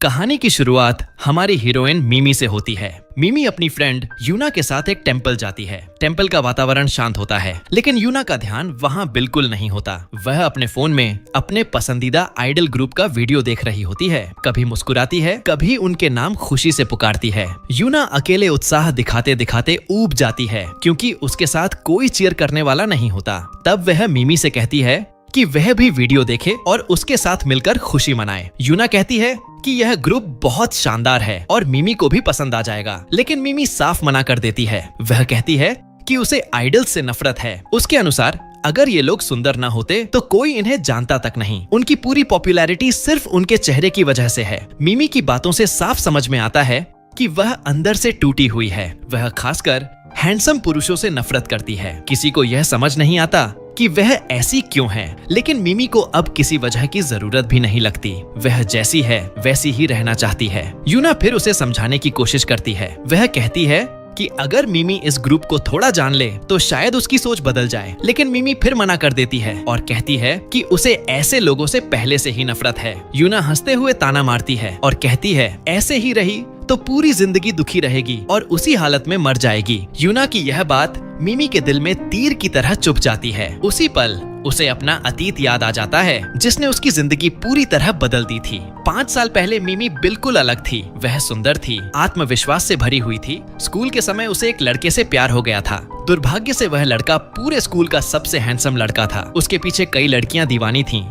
कहानी की शुरुआत हमारी हीरोइन मिमी से होती है। मिमी अपनी फ्रेंड यूना के साथ एक टेंपल जाती है। टेंपल का वातावरण शांत होता है, लेकिन यूना का ध्यान वहाँ बिल्कुल नहीं होता। वह अपने फोन में अपने पसंदीदा आइडल ग्रुप का वीडियो देख रही होती है। कभी मुस्कुराती है, कभी उनके नाम खुशी से पुकारती है। यूना अकेले उत्साह दिखाते दिखाते ऊब जाती है, क्योंकि उसके साथ कोई चीयर करने वाला नहीं होता। तब वह मिमी से कहती है कि वह भी वीडियो देखे और उसके साथ मिलकर खुशी मनाए। यूना कहती है कि यह ग्रुप बहुत शानदार है और मिमी को भी पसंद आ जाएगा, लेकिन मिमी साफ मना कर देती है। वह कहती है कि उसे आइडल से नफरत है। उसके अनुसार अगर ये लोग सुंदर ना होते तो कोई इन्हें जानता तक नहीं। उनकी पूरी पॉपुलैरिटी सिर्फ उनके चेहरे की वजह से है। मिमी की बातों से साफ समझ में आता है कि वह अंदर से टूटी हुई है। वह खासकर हैंडसम पुरुषों से नफरत करती है। किसी को यह समझ नहीं आता कि वह ऐसी क्यों है, लेकिन मिमी को अब किसी वजह की जरूरत भी नहीं लगती। वह जैसी है वैसी ही रहना चाहती है। यूना फिर उसे समझाने की कोशिश करती है। वह कहती है कि अगर मिमी इस ग्रुप को थोड़ा जान ले तो शायद उसकी सोच बदल जाए, लेकिन मिमी फिर मना कर देती है और कहती है कि उसे ऐसे लोगों से पहले से ही नफरत है। यूना हंसते हुए ताना मारती है और कहती है ऐसे ही रही तो पूरी जिंदगी दुखी रहेगी और उसी हालत में मर जाएगी। यूना की यह बात मिमी के दिल में तीर की तरह चुभ जाती है। उसी पल उसे अपना अतीत याद आ जाता है, जिसने उसकी जिंदगी पूरी तरह बदल दी थी। 5 साल पहले मिमी बिल्कुल अलग थी। वह सुंदर थी, आत्मविश्वास से भरी हुई थी। स्कूल के समय उसे एक लड़के से प्यार हो गया था। दुर्भाग्य से वह लड़का पूरे स्कूल का सबसे हैंडसम लड़का था। उसके पीछे कई लड़कियां दीवानी थीं।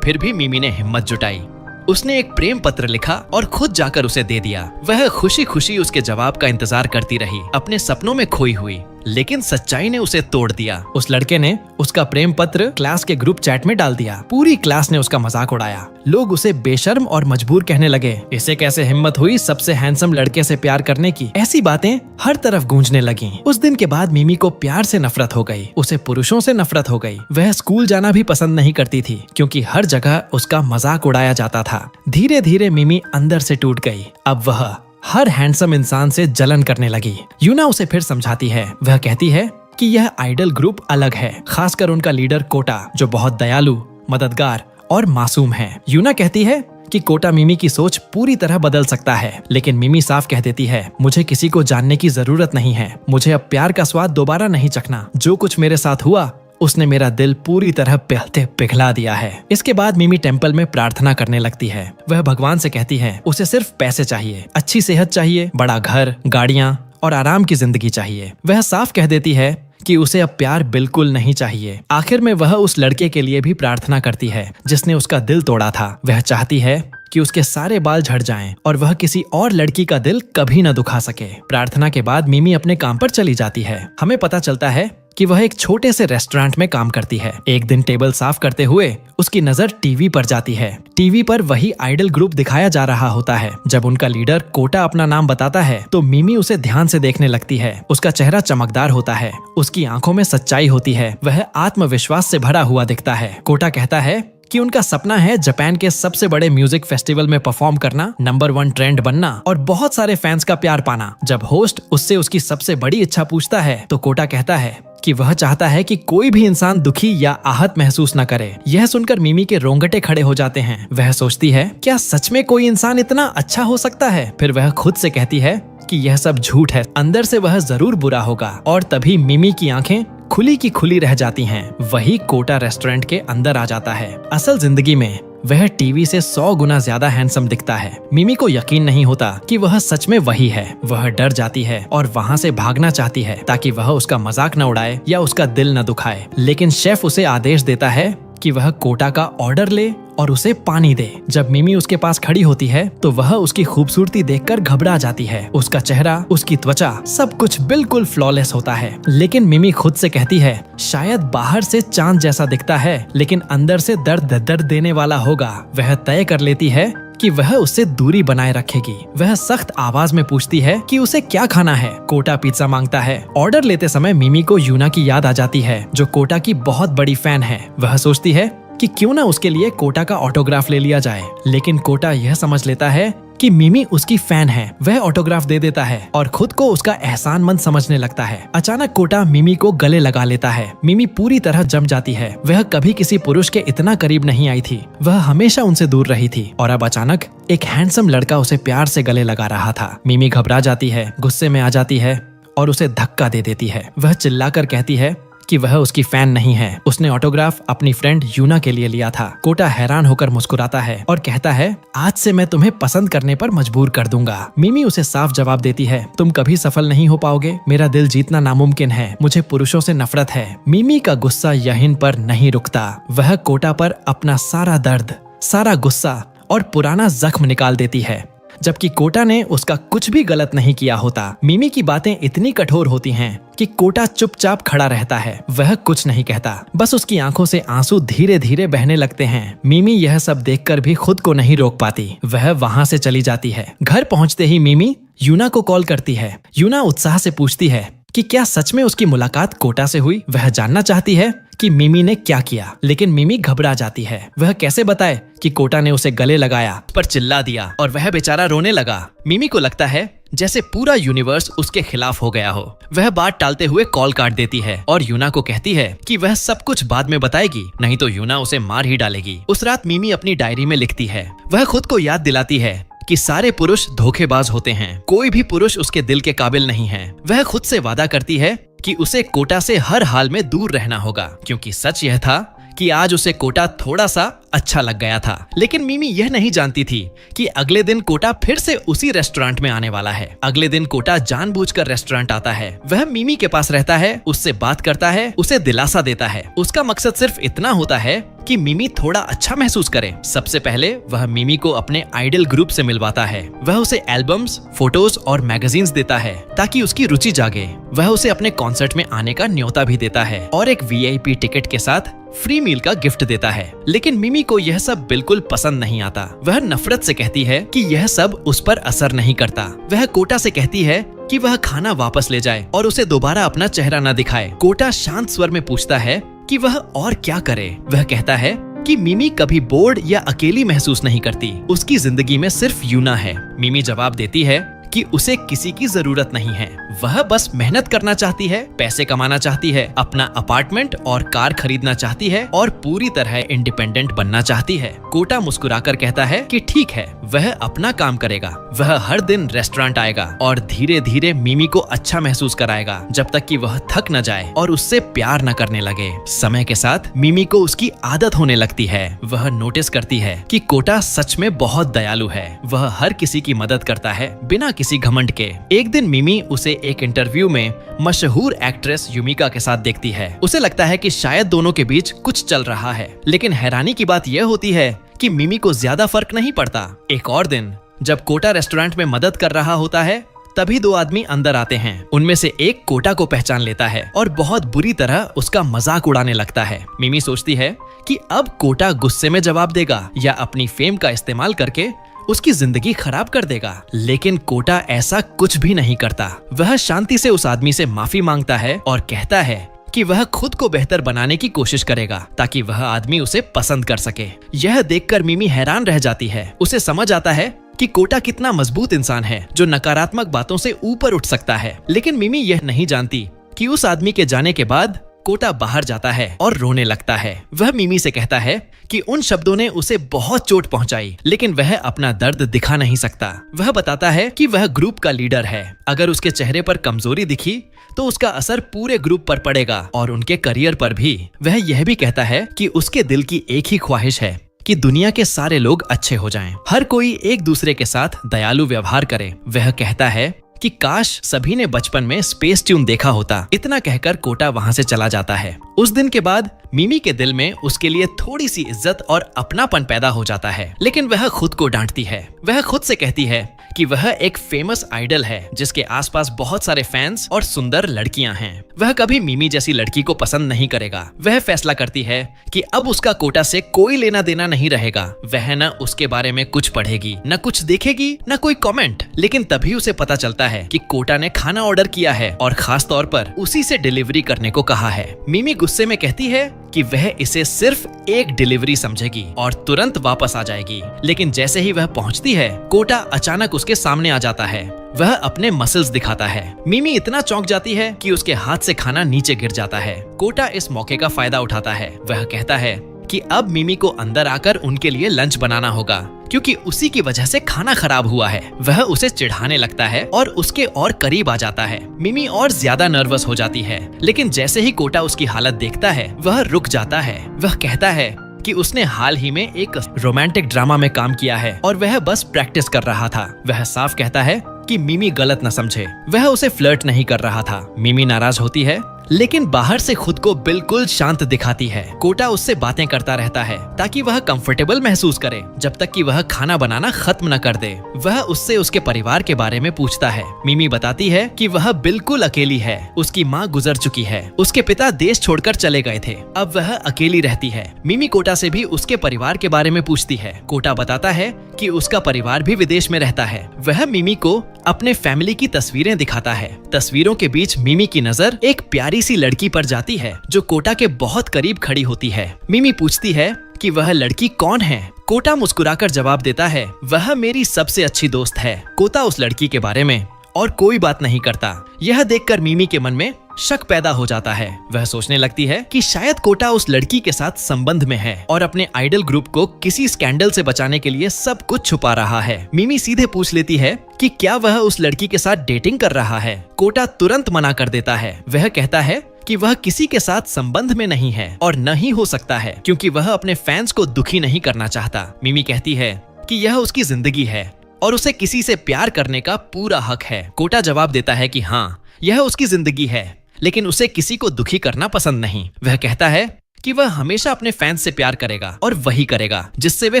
फिर भी मिमी ने हिम्मत जुटाई। उसने एक प्रेम पत्र लिखा और खुद जाकर उसे दे दिया। वह खुशी खुशी उसके जवाब का इंतजार करती रही, अपने सपनों में खोई हुई। लेकिन सच्चाई ने उसे तोड़ दिया। उस लड़के ने उसका प्रेम पत्र क्लास के ग्रुप चैट में डाल दिया। पूरी क्लास ने उसका मजाक उड़ाया। लोग उसे बेशर्म और मजबूर कहने लगे। इसे कैसे हिम्मत हुई सबसे हैंडसम लड़के से प्यार करने की। ऐसी बातें हर तरफ गूंजने लगी। उस दिन के बाद मिमी को प्यार से नफरत हो गई। उसे पुरुषों से नफरत हो गई। वह स्कूल जाना भी पसंद नहीं करती थी, क्योंकि हर जगह उसका मजाक उड़ाया जाता था। धीरे धीरे मिमी अंदर से टूट गई। अब वह हर हैंडसम इंसान से जलन करने लगी। यूना उसे फिर समझाती है। वह कहती है कि यह आइडल ग्रुप अलग है, खासकर उनका लीडर कोटा, जो बहुत दयालु, मददगार और मासूम है। यूना कहती है कि कोटा मिमी की सोच पूरी तरह बदल सकता है, लेकिन मिमी साफ कह देती है मुझे किसी को जानने की जरूरत नहीं है। मुझे अब प्यार का स्वाद दोबारा नहीं चखना। जो कुछ मेरे साथ हुआ उसने मेरा दिल पूरी तरह पिघला दिया है। इसके बाद मिमी टेंपल में प्रार्थना करने लगती है। वह भगवान से कहती है उसे सिर्फ पैसे चाहिए, अच्छी सेहत चाहिए, बड़ा घर, गाड़ियाँ और आराम की जिंदगी चाहिए। वह साफ कह देती है कि उसे अब प्यार बिल्कुल नहीं चाहिए। आखिर में वह उस लड़के के लिए भी प्रार्थना करती है जिसने उसका दिल तोड़ा था। वह चाहती है कि उसके सारे बाल झड़ जाएं और वह किसी और लड़की का दिल कभी न दुखा सके। प्रार्थना के बाद मिमी अपने काम पर चली जाती है। हमें पता चलता है कि वह एक छोटे से रेस्टोरेंट में काम करती है। एक दिन टेबल साफ करते हुए उसकी नजर टीवी पर जाती है। टीवी पर वही आइडल ग्रुप दिखाया जा रहा होता है। जब उनका लीडर कोटा अपना नाम बताता है तो मिमी उसे ध्यान से देखने लगती है। उसका चेहरा चमकदार होता है, उसकी आंखों में सच्चाई होती है। वह आत्मविश्वास से भरा हुआ दिखता है। कोटा कहता है कि उनका सपना है जापान के सबसे बड़े म्यूजिक फेस्टिवल में परफॉर्म करना, नंबर 1 ट्रेंड बनना और बहुत सारे फैंस का प्यार पाना। जब होस्ट उससे उसकी सबसे बड़ी इच्छा पूछता है तो कोटा कहता है कि वह चाहता है कि कोई भी इंसान दुखी या आहत महसूस न करे। यह सुनकर मिमी के रोंगटे खड़े हो जाते हैं। वह सोचती है क्या सच में कोई इंसान इतना अच्छा हो सकता है। फिर वह खुद से कहती है कि यह सब झूठ है, अंदर से वह जरूर बुरा होगा। और तभी मिमी की आंखें खुली की खुली रह जाती हैं। वही कोटा रेस्टोरेंट के अंदर आ जाता है। असल जिंदगी में वह टीवी से 100 गुना ज्यादा हैंडसम दिखता है। मिमी को यकीन नहीं होता कि वह सच में वही है। वह डर जाती है और वहाँ से भागना चाहती है ताकि वह उसका मजाक न उड़ाए या उसका दिल न दुखाए। लेकिन शेफ उसे आदेश देता है कि वह कोटा का ऑर्डर ले और उसे पानी दे। जब मिमी उसके पास खड़ी होती है तो वह उसकी खूबसूरती देखकर घबरा जाती है। उसका चेहरा, उसकी त्वचा, सब कुछ बिल्कुल फ्लॉलेस होता है। लेकिन मिमी खुद से कहती है शायद बाहर से चांद जैसा दिखता है, लेकिन अंदर से दर्द देने वाला होगा। वह तय कर लेती है कि वह उससे दूरी बनाए रखेगी। वह सख्त आवाज में पूछती है कि उसे क्या खाना है। कोटा पिज्जा मांगता है। ऑर्डर लेते समय मिमी को यूना की याद आ जाती है, जो कोटा की बहुत बड़ी फैन है। वह सोचती है कि क्यों ना उसके लिए कोटा का ऑटोग्राफ ले लिया जाए, लेकिन कोटा यह समझ लेता है कि मिमी उसकी फैन है। वह ऑटोग्राफ दे देता है और खुद को उसका एहसानमंद समझने लगता है। अचानक कोटा मिमी को गले लगा लेता है। मिमी पूरी तरह जम जाती है। वह कभी किसी पुरुष के इतना करीब नहीं आई थी। वह हमेशा उनसे दूर रही थी और अब अचानक एक हैंडसम लड़का उसे प्यार से गले लगा रहा था। मिमी घबरा जाती है, गुस्से में आ जाती है और उसे धक्का दे देती है। वह चिल्लाकर कहती है कि वह उसकी फैन नहीं है, उसने ऑटोग्राफ अपनी फ्रेंड यूना के लिए लिया था। कोटा हैरान होकर मुस्कुराता है और कहता है, आज से मैं तुम्हें पसंद करने पर मजबूर कर दूंगा। मिमी उसे साफ जवाब देती है, तुम कभी सफल नहीं हो पाओगे, मेरा दिल जीतना नामुमकिन है, मुझे पुरुषों से नफरत है। मिमी का गुस्सा यहीं पर नहीं रुकता। वह कोटा पर अपना सारा दर्द, सारा गुस्सा और पुराना जख्म निकाल देती है, जबकि कोटा ने उसका कुछ भी गलत नहीं किया होता। मिमी की बातें इतनी कठोर होती हैं कि कोटा चुपचाप खड़ा रहता है। वह कुछ नहीं कहता, बस उसकी आंखों से आंसू धीरे धीरे बहने लगते हैं। मिमी यह सब देखकर भी खुद को नहीं रोक पाती। वह वहां से चली जाती है। घर पहुंचते ही मिमी यूना को कॉल करती है। यूना उत्साह से पूछती है कि क्या सच में उसकी मुलाकात कोटा से हुई। वह जानना चाहती है कि मिमी ने क्या किया, लेकिन मिमी घबरा जाती है। वह कैसे बताए कि कोटा ने उसे गले लगाया, पर चिल्ला दिया और वह बेचारा रोने लगा। मिमी को लगता है जैसे पूरा यूनिवर्स उसके खिलाफ हो गया हो। वह बात टालते हुए कॉल काट देती है और यूना को कहती है कि वह सब कुछ बाद में बताएगी, नहीं तो यूना उसे मार ही डालेगी। उस रात मिमी अपनी डायरी में लिखती है। वह खुद को याद दिलाती है कि सारे पुरुष धोखेबाज होते हैं, कोई भी पुरुष उसके दिल के काबिल नहीं है। वह खुद से वादा करती है कि उसे कोटा से हर हाल में दूर रहना होगा, क्योंकि सच यह था कि आज उसे कोटा थोड़ा सा अच्छा लग गया था। लेकिन मिमी यह नहीं जानती थी कि अगले दिन कोटा फिर से उसी रेस्टोरेंट में आने वाला है। अगले दिन कोटा जानबूझकर रेस्टोरेंट आता है। वह मिमी के पास रहता है, उससे बात करता है, उसे दिलासा देता है। उसका मकसद सिर्फ इतना होता है कि मिमी थोड़ा अच्छा महसूस करे। सबसे पहले वह मिमी को अपने आइडल ग्रुप से मिलवाता है। वह उसे एल्बम्स, फोटोज और मैगजीन्स देता है ताकि उसकी रुचि जागे। वह उसे अपने कॉन्सर्ट में आने का न्योता भी देता है और एक VIP टिकट के साथ फ्री मील का गिफ्ट देता है। लेकिन मिमी को यह सब बिल्कुल पसंद नहीं आता। वह नफरत से कहती है कि यह सब उस पर असर नहीं करता। वह कोटा से कहती है कि वह खाना वापस ले जाए और उसे दोबारा अपना चेहरा न दिखाए। कोटा शांत स्वर में पूछता है कि वह और क्या करे। वह कहता है कि मिमी कभी बोर्ड या अकेली महसूस नहीं करती, उसकी जिंदगी में सिर्फ यूना है। मिमी जवाब देती है कि उसे किसी की जरूरत नहीं है, वह बस मेहनत करना चाहती है, पैसे कमाना चाहती है, अपना अपार्टमेंट और कार खरीदना चाहती है और पूरी तरह इंडिपेंडेंट बनना चाहती है। कोटा मुस्कुराकर कहता है कि ठीक है, वह अपना काम करेगा। वह हर दिन रेस्टोरेंट आएगा और धीरे धीरे मिमी को अच्छा महसूस कराएगा, जब तक कि वह थक न जाए और उससे प्यार न करने लगे। समय के साथ मिमी को उसकी आदत होने लगती है। वह नोटिस करती है कि कोटा सच में बहुत दयालु है। वह हर किसी की मदद करता है बिना किसी घमंड के। एक दिन मिमी उसे एक इंटरव्यू में मशहूर एक्ट्रेस युमिका के साथ देखती है। उसे लगता है कि शायद दोनों के बीच कुछ चल रहा है, लेकिन हैरानी की बात यह होती है कि मिमी को ज्यादा फर्क नहीं पड़ता। एक और दिन जब कोटा रेस्टोरेंट में मदद कर रहा होता है, तभी दो आदमी अंदर आते हैं। उनमें से एक कोटा को पहचान लेता है और बहुत बुरी तरह उसका मजाक उड़ाने लगता है। मिमी सोचती है कि अब कोटा गुस्से में जवाब देगा या अपनी फेम का इस्तेमाल करके उसकी जिंदगी खराब कर देगा, लेकिन कोटा ऐसा कुछ भी नहीं करता। वह शांति से उस आदमी से माफी मांगता है और कहता है कि वह खुद को बेहतर बनाने की कोशिश करेगा ताकि वह आदमी उसे पसंद कर सके। यह देखकर मिमी हैरान रह जाती है। उसे समझ आता है कि कोटा कितना मजबूत इंसान है जो नकारात्मक बातों से ऊपर उठ सकता है। लेकिन मिमी यह नहीं जानती कि उस आदमी के जाने के बाद कोटा बाहर जाता है और रोने लगता है। वह मिमी से कहता है कि उन शब्दों ने उसे बहुत चोट पहुंचाई, लेकिन वह अपना दर्द दिखा नहीं सकता। वह बताता है कि वह ग्रुप का लीडर है। अगर उसके चेहरे पर कमजोरी दिखी तो उसका असर पूरे ग्रुप पर पड़ेगा और उनके करियर पर भी। वह यह भी कहता है कि उसके दिल की एक ही ख्वाहिश है कि दुनिया के सारे लोग अच्छे हो जाएं, हर कोई एक दूसरे के साथ दयालु व्यवहार करे। वह कहता है कि काश सभी ने बचपन में स्पेस ट्यून देखा होता। इतना कहकर कोटा वहां से चला जाता है। उस दिन के बाद मिमी के दिल में उसके लिए थोड़ी सी इज्जत और अपनापन पैदा हो जाता है, लेकिन वह खुद को डांटती है। वह खुद से कहती है कि वह एक फेमस आइडल है जिसके आसपास बहुत सारे फैंस और सुंदर लड़कियां हैं। वह कभी मिमी जैसी लड़की को पसंद नहीं करेगा। वह फैसला करती है कि अब उसका कोटा से कोई लेना देना नहीं रहेगा। वह न उसके बारे में कुछ पढ़ेगी, न कुछ देखेगी, न कोई कमेंट। लेकिन तभी उसे पता चलता है कि कोटा ने खाना ऑर्डर किया है और खास तौर पर उसी से डिलीवरी करने को कहा है। मिमी गुस्से में कहती है कि वह इसे सिर्फ एक डिलीवरी समझेगी और तुरंत वापस आ जाएगी। लेकिन जैसे ही वह पहुंचती है, कोटा अचानक उसके सामने आ जाता है। वह अपने मसल्स दिखाता है। मिमी इतना चौंक जाती है कि उसके हाथ से खाना नीचे गिर जाता है। कोटा इस मौके का फायदा उठाता है। वह कहता है कि अब मिमी को अंदर आकर उनके लिए लंच बनाना होगा, क्योंकि उसी की वजह से खाना खराब हुआ है। वह उसे चिढ़ाने लगता है और उसके और करीब आ जाता है। मिमी और ज्यादा नर्वस हो जाती है, लेकिन जैसे ही कोटा उसकी हालत देखता है, वह रुक जाता है। वह कहता है कि उसने हाल ही में एक रोमांटिक ड्रामा में काम किया है और वह बस प्रैक्टिस कर रहा था। वह साफ कहता है कि मिमी गलत न समझे, वह उसे फ्लर्ट नहीं कर रहा था। मिमी नाराज होती है, लेकिन बाहर से खुद को बिल्कुल शांत दिखाती है। कोटा उससे बातें करता रहता है ताकि वह कंफर्टेबल महसूस करे, जब तक कि वह खाना बनाना खत्म न कर दे। वह उससे उसके परिवार के बारे में पूछता है। मिमी बताती है कि वह बिल्कुल अकेली है। उसकी माँ गुजर चुकी है, उसके पिता देश छोड़कर चले गए थे, अब वह अकेली रहती है। मिमी कोटा से भी उसके परिवार के बारे में पूछती है। कोटा बताता है कि उसका परिवार भी विदेश में रहता है। वह मिमी को अपने फैमिली की तस्वीरें दिखाता है। तस्वीरों के बीच मिमी की नजर एक प्यारी सी लड़की पर जाती है जो कोटा के बहुत करीब खड़ी होती है। मिमी पूछती है कि वह लड़की कौन है। कोटा मुस्कुराकर जवाब देता है, वह मेरी सबसे अच्छी दोस्त है। कोटा उस लड़की के बारे में और कोई बात नहीं करता। यह देखकर मिमी के मन में शक पैदा हो जाता है। वह सोचने लगती है कि शायद कोटा उस लड़की के साथ संबंध में है और अपने आइडल ग्रुप को किसी स्कैंडल से बचाने के लिए सब कुछ छुपा रहा है। मिमी सीधे पूछ लेती है कि क्या वह उस लड़की के साथ डेटिंग कर रहा है। कोटा तुरंत मना कर देता है। वह कहता है कि वह किसी के साथ संबंध में नहीं है और न ही हो सकता है, क्योंकि वह अपने फैंस को दुखी नहीं करना चाहता। मिमी कहती है कि यह उसकी जिंदगी है और उसे किसी से प्यार करने का पूरा हक है। कोटा जवाब देता है कि हाँ, यह उसकी जिंदगी है, लेकिन उसे किसी को दुखी करना पसंद नहीं। वह कहता है कि वह हमेशा अपने फैंस से प्यार करेगा और वही करेगा जिससे वे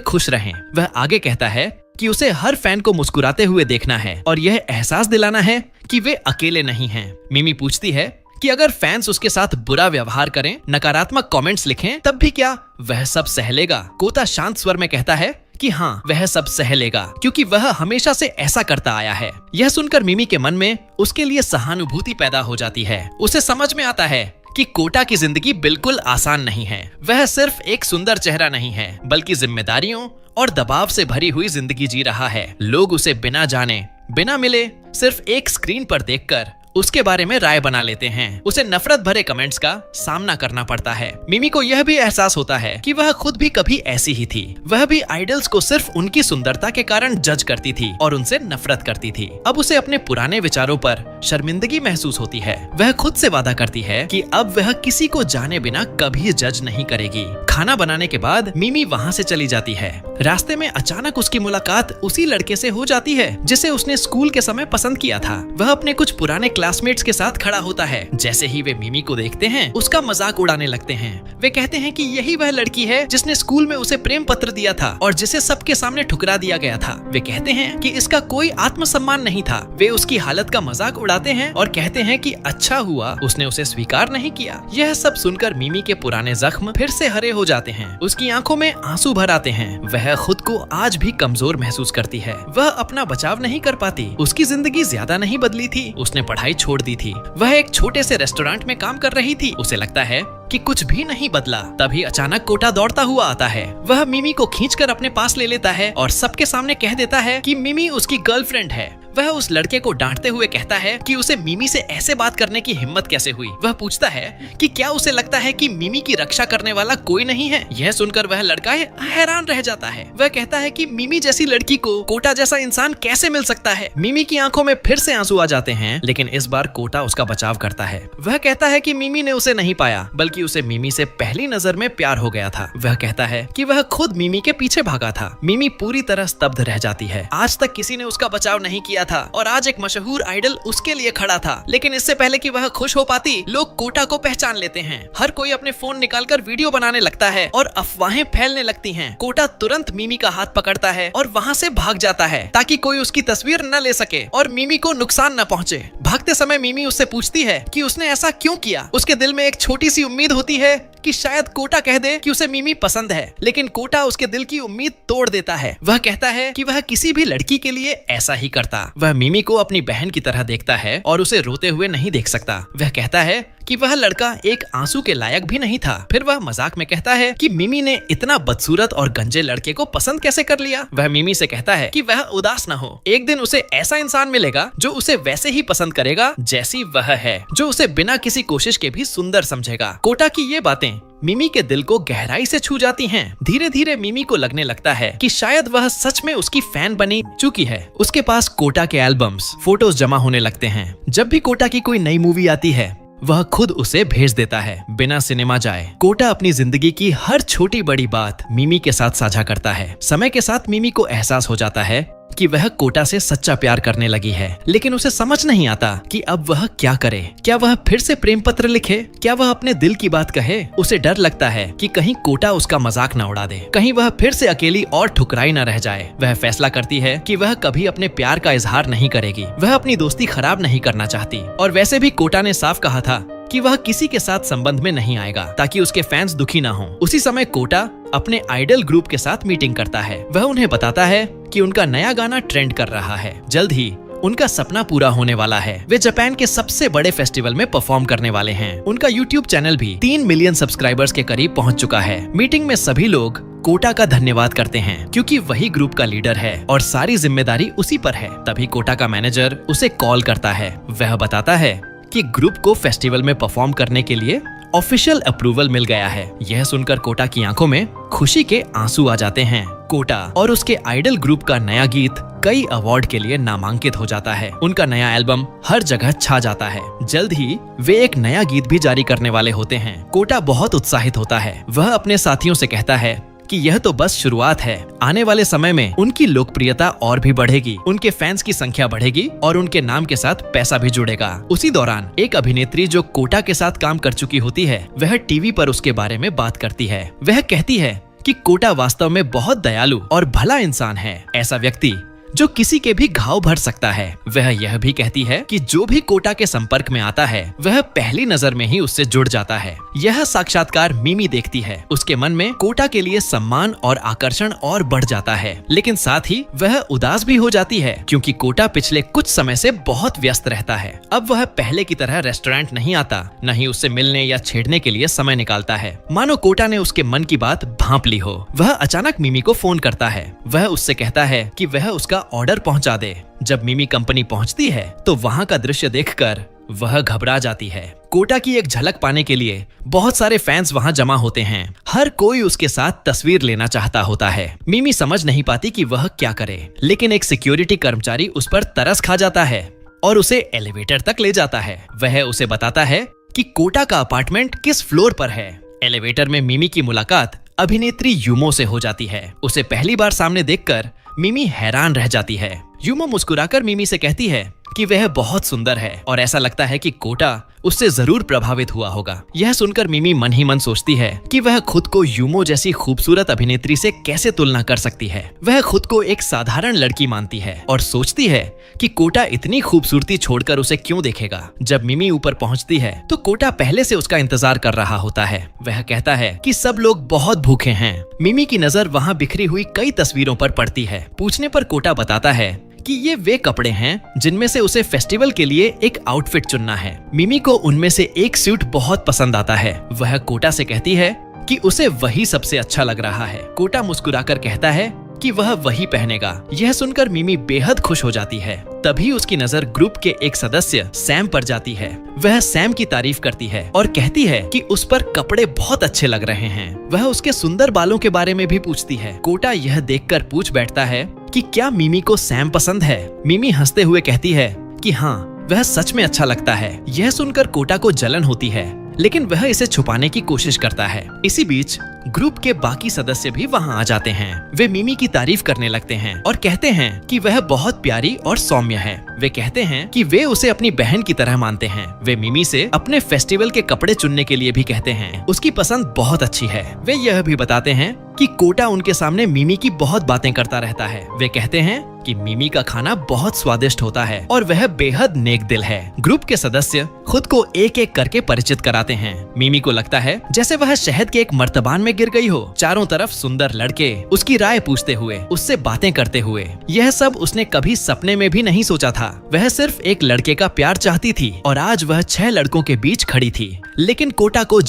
खुश रहें। वह आगे कहता है कि उसे हर फैन को मुस्कुराते हुए देखना है और यह एहसास दिलाना है कि वे अकेले नहीं हैं। मिमी पूछती है कि अगर फैंस उसके साथ बुरा व्यवहार करें, नकारात्मक कमेंट्स लिखें, तब भी क्या वह सब सह लेगा। कोटा शांत स्वर में कहता है कि हाँ, वह सब सह लेगा, क्योंकि वह हमेशा से ऐसा करता आया है। यह सुनकर मिमी के मन में उसके लिए सहानुभूति पैदा हो जाती है। उसे समझ में आता है कि कोटा की जिंदगी बिल्कुल आसान नहीं है। वह सिर्फ एक सुंदर चेहरा नहीं है, बल्कि जिम्मेदारियों और दबाव से भरी हुई जिंदगी जी रहा है। लोग उसे बिना जाने, बिना मिले, सिर्फ एक स्क्रीन पर देखकर उसके बारे में राय बना लेते हैं। उसे नफरत भरे कमेंट्स का सामना करना पड़ता है। मिमी को यह भी एहसास होता है कि वह खुद भी कभी ऐसी ही थी। वह भी आइडल्स को सिर्फ उनकी सुंदरता के कारण जज करती थी और उनसे नफरत करती थी। अब उसे अपने पुराने विचारों पर शर्मिंदगी महसूस होती है। वह खुद से वादा करती है कि अब वह किसी को जाने बिना कभी जज नहीं करेगी। खाना बनाने के बाद मिमी वहाँ से चली जाती है। रास्ते में अचानक उसकी मुलाकात उसी लड़के से हो जाती है जिसे उसने स्कूल के समय पसंद किया था। वह अपने कुछ पुराने क्लासमेट्स के साथ खड़ा होता है। जैसे ही वे मिमी को देखते हैं, उसका मजाक उड़ाने लगते हैं। वे कहते हैं कि यही वह लड़की है जिसने स्कूल में उसे प्रेम पत्र दिया था और जिसे सबके सामने ठुकरा दिया गया था। वे कहते हैं कि इसका कोई आत्मसम्मान नहीं था। वे उसकी हालत का मजाक उड़ाते हैं और कहते हैं कि अच्छा हुआ उसने उसे स्वीकार नहीं किया। यह सब सुनकर मिमी के पुराने जख्म फिर से हरे हो जाते हैं। उसकी आंखों में आंसू भर आते हैं। वह खुद को आज भी कमजोर महसूस करती है। वह अपना बचाव नहीं कर पाती। उसकी जिंदगी ज्यादा नहीं बदली थी। उसने पढ़ाई छोड़ दी थी। वह एक छोटे से रेस्टोरेंट में काम कर रही थी। उसे लगता है कि कुछ भी नहीं बदला। तभी अचानक कोटा दौड़ता हुआ आता है। वह मिमी को खींचकर अपने पास ले लेता है और सबके सामने कह देता है कि मिमी उसकी गर्लफ्रेंड है। वह उस लड़के को डांटते हुए कहता है कि उसे मिमी से ऐसे बात करने की हिम्मत कैसे हुई। वह पूछता है कि क्या उसे लगता है कि मिमी की रक्षा करने वाला कोई नहीं है। यह सुनकर वह लड़का हैरान रह जाता है। वह कहता है कि मिमी जैसी लड़की को कोटा जैसा इंसान कैसे मिल सकता है। मिमी की आंखों में फिर से आंसू आ जाते हैं, लेकिन इस बार कोटा उसका बचाव करता है। वह कहता है कि मिमी ने उसे नहीं पाया, बल्कि उसे मिमी से पहली नजर में प्यार हो गया था। वह कहता है कि वह खुद मिमी के पीछे भागा था। मिमी पूरी तरह स्तब्ध रह जाती है। आज तक किसी ने उसका बचाव नहीं किया था और आज एक मशहूर आइडल उसके लिए खड़ा था। लेकिन इससे पहले कि वह खुश हो पाती, लोग कोटा को पहचान लेते हैं। हर कोई अपने फोन निकालकर वीडियो बनाने लगता है और अफवाहें फैलने लगती हैं। कोटा तुरंत मिमी का हाथ पकड़ता है और वहाँ से भाग जाता है ताकि कोई उसकी तस्वीर न ले सके और मिमी को नुकसान न पहुँचे। भागते समय मिमी उससे पूछती है कि उसने ऐसा क्यों किया। उसके दिल में एक छोटी सी उम्मीद होती है कि शायद कोटा कह दे कि उसे मिमी पसंद है, लेकिन कोटा उसके दिल की उम्मीद तोड़ देता है। वह कहता है कि वह किसी भी लड़की के लिए ऐसा ही करता। वह मिमी को अपनी बहन की तरह देखता है और उसे रोते हुए नहीं देख सकता। वह कहता है कि वह लड़का एक आंसू के लायक भी नहीं था। फिर वह मजाक में कहता है कि मिमी ने इतना बदसूरत और गंजे लड़के को पसंद कैसे कर लिया। वह मिमी से कहता है कि वह उदास न हो, एक दिन उसे ऐसा इंसान मिलेगा जो उसे वैसे ही पसंद करेगा जैसी वह है, जो उसे बिना किसी कोशिश के भी सुंदर समझेगा। कोटा की ये बातें मिमी के दिल को गहराई से छू जाती हैं। धीरे धीरे मिमी को लगने लगता है कि शायद वह सच में उसकी फैन बनी चुकी है। उसके पास कोटा के एल्बम्स, फोटोज जमा होने लगते हैं। जब भी कोटा की कोई नई मूवी आती है, वह खुद उसे भेज देता है बिना सिनेमा जाए। कोटा अपनी जिंदगी की हर छोटी बड़ी बात मिमी के साथ साझा करता है। समय के साथ मिमी को एहसास हो जाता है कि वह कोटा से सच्चा प्यार करने लगी है, लेकिन उसे समझ नहीं आता कि अब वह क्या करे। क्या वह फिर से प्रेम पत्र लिखे? क्या वह अपने दिल की बात कहे? उसे डर लगता है कि कहीं कोटा उसका मजाक न उड़ा दे, कहीं वह फिर से अकेली और ठुकराई न रह जाए। वह फैसला करती है कि वह कभी अपने प्यार का इजहार नहीं करेगी। वह अपनी दोस्ती खराब नहीं करना चाहती, और वैसे भी कोटा ने साफ कहा था कि वह किसी के साथ संबंध में नहीं आएगा ताकि उसके फैंस दुखी ना हों। उसी समय कोटा अपने आइडल ग्रुप के साथ मीटिंग करता है। वह उन्हें बताता है कि उनका नया गाना ट्रेंड कर रहा है। जल्द ही उनका सपना पूरा होने वाला है। वे जापान के सबसे बड़े फेस्टिवल में परफॉर्म करने वाले हैं। उनका यूट्यूब चैनल भी 3 मिलियन सब्सक्राइबर्स के करीब पहुंच चुका है। मीटिंग में सभी लोग कोटा का धन्यवाद करते हैं क्योंकि वही ग्रुप का लीडर है और सारी जिम्मेदारी उसी पर है। तभी कोटा का मैनेजर उसे कॉल करता है। वह बताता है कि ग्रुप को फेस्टिवल में परफॉर्म करने के लिए ऑफिशियल अप्रूवल मिल गया है। यह सुनकर कोटा की आंखों में खुशी के आंसू आ जाते हैं। कोटा और उसके आइडल ग्रुप का नया गीत कई अवार्ड के लिए नामांकित हो जाता है। उनका नया एल्बम हर जगह छा जाता है। जल्द ही वे एक नया गीत भी जारी करने वाले होते हैं। कोटा बहुत उत्साहित होता है। वह अपने साथियों से कहता है कि यह तो बस शुरुआत है। आने वाले समय में उनकी लोकप्रियता और भी बढ़ेगी, उनके फैंस की संख्या बढ़ेगी और उनके नाम के साथ पैसा भी जुड़ेगा। उसी दौरान एक अभिनेत्री जो कोटा के साथ काम कर चुकी होती है, वह टीवी पर उसके बारे में बात करती है। वह कहती है कि कोटा वास्तव में बहुत दयालु और भला इंसान है, ऐसा व्यक्ति जो किसी के भी घाव भर सकता है। वह यह भी कहती है कि जो भी कोटा के संपर्क में आता है, वह पहली नजर में ही उससे जुड़ जाता है। यह साक्षात्कार मिमी देखती है। उसके मन में कोटा के लिए सम्मान और आकर्षण और बढ़ जाता है, लेकिन साथ ही वह उदास भी हो जाती है क्योंकि कोटा पिछले कुछ समय से बहुत व्यस्त रहता है। अब वह पहले की तरह रेस्टोरेंट नहीं आता, न ही उससे मिलने या छेड़ने के लिए समय निकालता है। मानो कोटा ने उसके मन की बात भांप ली हो। वह अचानक मिमी को फोन करता है। वह उससे कहता है कि वह उसका ऑर्डर पहुंचा दे। जब मिमी कंपनी पहुंचती है तो वहां का दृश्य देखकर वह घबरा जाती है। कोटा की एक झलक पाने के लिए बहुत सारे फैंस वहां जमा होते हैं। हर कोई उसके साथ तस्वीर लेना चाहता होता है। मिमी समझ नहीं पाती कि वह क्या करे, लेकिन एक सिक्योरिटी कर्मचारी उस पर तरस खा जाता है और उसे एलिवेटर तक ले जाता है। वह उसे बताता है कि कोटा का अपार्टमेंट किस फ्लोर पर है। एलिवेटर में मिमी की मुलाकात अभिनेत्री यूमो से हो जाती है। उसे पहली बार सामने देखकर मिमी हैरान रह जाती है। यूमो मुस्कुराकर मिमी से कहती है कि वह बहुत सुंदर है और ऐसा लगता है कि कोटा उससे जरूर प्रभावित हुआ होगा। यह सुनकर मिमी मन ही मन सोचती है कि वह खुद को यूमो जैसी खूबसूरत अभिनेत्री से कैसे तुलना कर सकती है। वह खुद को एक साधारण लड़की मानती है और सोचती है कि कोटा इतनी खूबसूरती छोड़कर उसे क्यों देखेगा। जब मिमी ऊपर पहुंचती है तो कोटा पहले से उसका इंतजार कर रहा होता है। वह कहता है कि सब लोग बहुत भूखे हैं। मिमी की नजर वहां बिखरी हुई कई तस्वीरों पर पड़ती है। पूछने पर कोटा बताता है कि ये वे कपड़े हैं जिनमें से उसे फेस्टिवल के लिए एक आउटफिट चुनना है। मिमी को उनमें से एक सूट बहुत पसंद आता है। वह कोटा से कहती है कि उसे वही सबसे अच्छा लग रहा है। कोटा मुस्कुराकर कहता है कि वह वही पहनेगा। यह सुनकर मिमी बेहद खुश हो जाती है। तभी उसकी नजर ग्रुप के एक सदस्य सैम पर जाती है। वह सैम की तारीफ करती है और कहती है कि उस पर कपड़े बहुत अच्छे लग रहे हैं। वह उसके सुंदर बालों के बारे में भी पूछती है। कोटा यह देखकर पूछ बैठता है कि क्या मिमी को सैम पसंद है। मिमी हंसते हुए कहती है कि हाँ, वह सच में अच्छा लगता है। यह सुनकर कोटा को जलन होती है, लेकिन वह इसे छुपाने की कोशिश करता है। इसी बीच ग्रुप के बाकी सदस्य भी वहाँ आ जाते हैं। वे मिमी की तारीफ करने लगते हैं और कहते हैं कि वह बहुत प्यारी और सौम्य है। वे कहते हैं कि वे उसे अपनी बहन की तरह मानते हैं। वे मिमी से अपने फेस्टिवल के कपड़े चुनने के लिए भी कहते हैं। उसकी पसंद बहुत अच्छी है। वे यह भी बताते हैं कि कोटा उनके सामने मिमी की बहुत बातें करता रहता है। वे कहते हैं कि मिमी का खाना बहुत स्वादिष्ट होता है और वह बेहद नेक दिल है। ग्रुप के सदस्य खुद को एक एक करके परिचित कराते हैं। मिमी को लगता है जैसे वह शहद के एक मर्तबान में गिर गई हो। चारों तरफ सुंदर लड़के उसकी राय पूछते हुए, उससे बातें करते हुए। यह सब उसने कभी सपने में भी नहीं सोचा था। वह सिर्फ एक लड़के का प्यार चाहती थी और आज वह 6 लड़कों के बीच खड़ी थी। लेकिन कोटा को